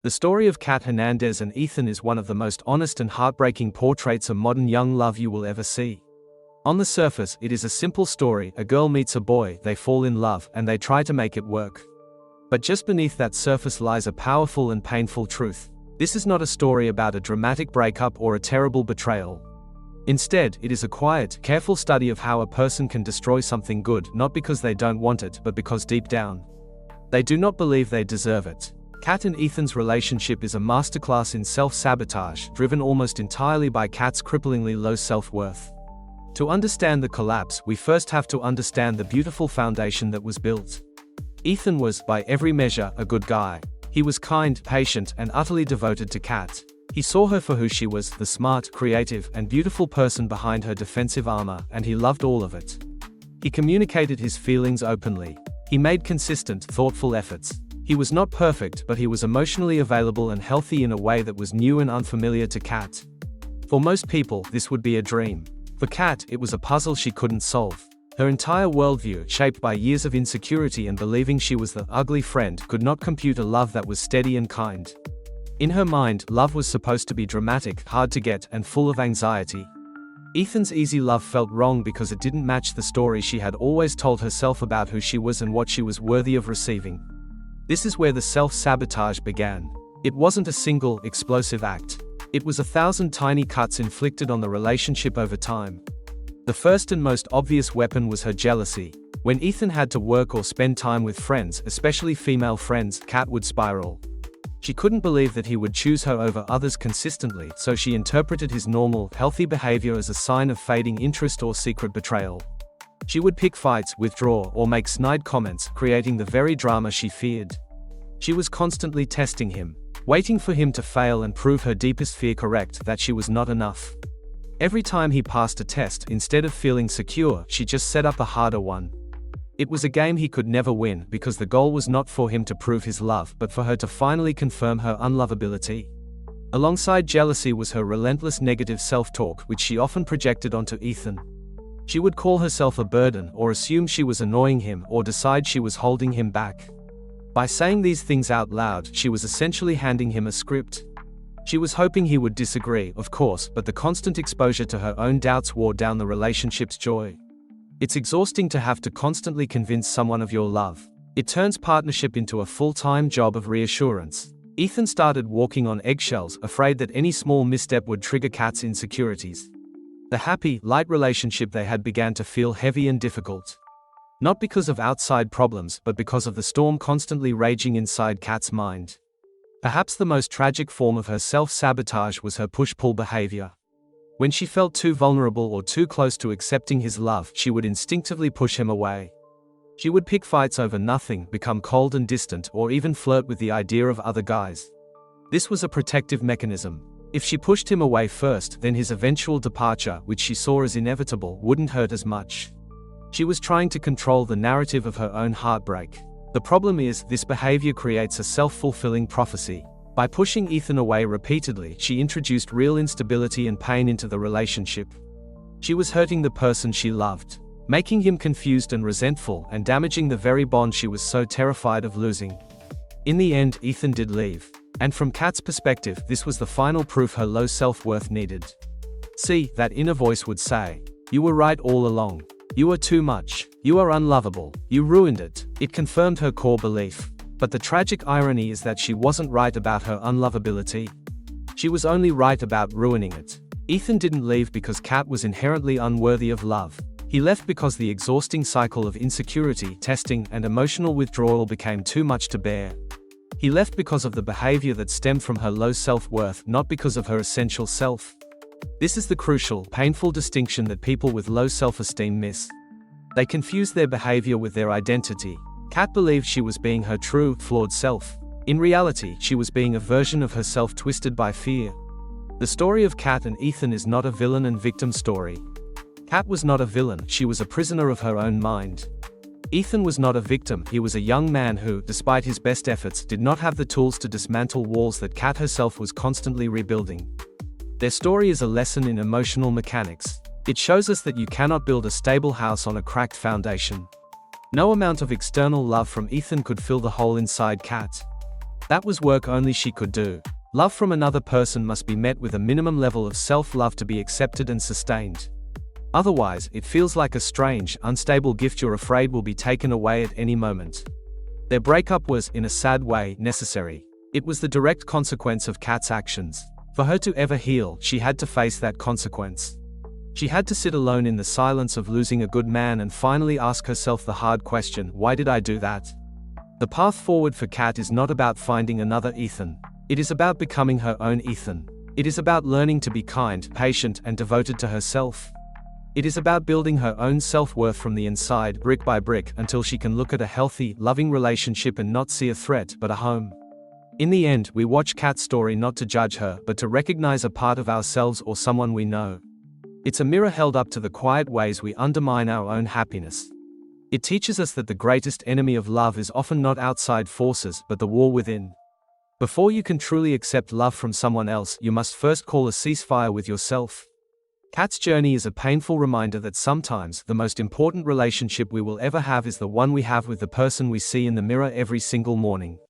The story of Kat Hernandez and Ethan is one of the most honest and heartbreaking portraits of modern young love you will ever see. On the surface, it is a simple story: a girl meets a boy, they fall in love, and they try to make it work. But just beneath that surface lies a powerful and painful truth. This is not a story about a dramatic breakup or a terrible betrayal. Instead, it is a quiet, careful study of how a person can destroy something good, not because they don't want it, but because deep down, they do not believe they deserve it. Kat and Ethan's relationship is a masterclass in self-sabotage, driven almost entirely by Kat's cripplingly low self-worth. To understand the collapse, we first have to understand the beautiful foundation that was built. Ethan was, by every measure, a good guy. He was kind, patient, and utterly devoted to Kat. He saw her for who she was, the smart, creative, and beautiful person behind her defensive armor, and he loved all of it. He communicated his feelings openly. He made consistent, thoughtful efforts. He was not perfect, but he was emotionally available and healthy in a way that was new and unfamiliar to Kat. For most people, this would be a dream. For Kat, it was a puzzle she couldn't solve. Her entire worldview, shaped by years of insecurity and believing she was the ugly friend, could not compute a love that was steady and kind. In her mind, love was supposed to be dramatic, hard to get, and full of anxiety. Ethan's easy love felt wrong because it didn't match the story she had always told herself about who she was and what she was worthy of receiving. This is where the self-sabotage began. It wasn't a single, explosive act. It was 1,000 tiny cuts inflicted on the relationship over time. The first and most obvious weapon was her jealousy. When Ethan had to work or spend time with friends, especially female friends, Kat would spiral. She couldn't believe that he would choose her over others consistently, so she interpreted his normal, healthy behavior as a sign of fading interest or secret betrayal. She would pick fights, withdraw, or make snide comments, creating the very drama she feared. She was constantly testing him, waiting for him to fail and prove her deepest fear correct, that she was not enough. Every time he passed a test, instead of feeling secure, she just set up a harder one. It was a game he could never win, because the goal was not for him to prove his love, but for her to finally confirm her unlovability. Alongside jealousy was her relentless negative self-talk, which she often projected onto Ethan. She would call herself a burden, or assume she was annoying him, or decide she was holding him back. By saying these things out loud, she was essentially handing him a script. She was hoping he would disagree, of course, but the constant exposure to her own doubts wore down the relationship's joy. It's exhausting to have to constantly convince someone of your love. It turns partnership into a full-time job of reassurance. Ethan started walking on eggshells, afraid that any small misstep would trigger Kat's insecurities. The happy, light relationship they had began to feel heavy and difficult. Not because of outside problems, but because of the storm constantly raging inside Kat's mind. Perhaps the most tragic form of her self-sabotage was her push-pull behavior. When she felt too vulnerable or too close to accepting his love, she would instinctively push him away. She would pick fights over nothing, become cold and distant, or even flirt with the idea of other guys. This was a protective mechanism. If she pushed him away first, then his eventual departure, which she saw as inevitable, wouldn't hurt as much. She was trying to control the narrative of her own heartbreak. The problem is, this behavior creates a self-fulfilling prophecy. By pushing Ethan away repeatedly, she introduced real instability and pain into the relationship. She was hurting the person she loved, making him confused and resentful, and damaging the very bond she was so terrified of losing. In the end, Ethan did leave. And from Kat's perspective, this was the final proof her low self-worth needed. See, that inner voice would say, "You were right all along. You are too much. You are unlovable. You ruined it." It confirmed her core belief. But the tragic irony is that she wasn't right about her unlovability. She was only right about ruining it. Ethan didn't leave because Kat was inherently unworthy of love. He left because the exhausting cycle of insecurity, testing, and emotional withdrawal became too much to bear. He left because of the behavior that stemmed from her low self-worth, not because of her essential self. This is the crucial, painful distinction that people with low self-esteem miss. They confuse their behavior with their identity. Kat believed she was being her true, flawed self. In reality, she was being a version of herself twisted by fear. The story of Kat and Ethan is not a villain and victim story. Kat was not a villain, she was a prisoner of her own mind. Ethan was not a victim, he was a young man who, despite his best efforts, did not have the tools to dismantle walls that Kat herself was constantly rebuilding. Their story is a lesson in emotional mechanics. It shows us that you cannot build a stable house on a cracked foundation. No amount of external love from Ethan could fill the hole inside Kat. That was work only she could do. Love from another person must be met with a minimum level of self-love to be accepted and sustained. Otherwise, it feels like a strange, unstable gift you're afraid will be taken away at any moment. Their breakup was, in a sad way, necessary. It was the direct consequence of Kat's actions. For her to ever heal, she had to face that consequence. She had to sit alone in the silence of losing a good man and finally ask herself the hard question, why did I do that? The path forward for Kat is not about finding another Ethan. It is about becoming her own Ethan. It is about learning to be kind, patient, and devoted to herself. It is about building her own self-worth from the inside, brick by brick, until she can look at a healthy, loving relationship and not see a threat, but a home. In the end, we watch Kat's story not to judge her, but to recognize a part of ourselves or someone we know. It's a mirror held up to the quiet ways we undermine our own happiness. It teaches us that the greatest enemy of love is often not outside forces, but the war within. Before you can truly accept love from someone else, you must first call a ceasefire with yourself. Kat's journey is a painful reminder that sometimes the most important relationship we will ever have is the one we have with the person we see in the mirror every single morning.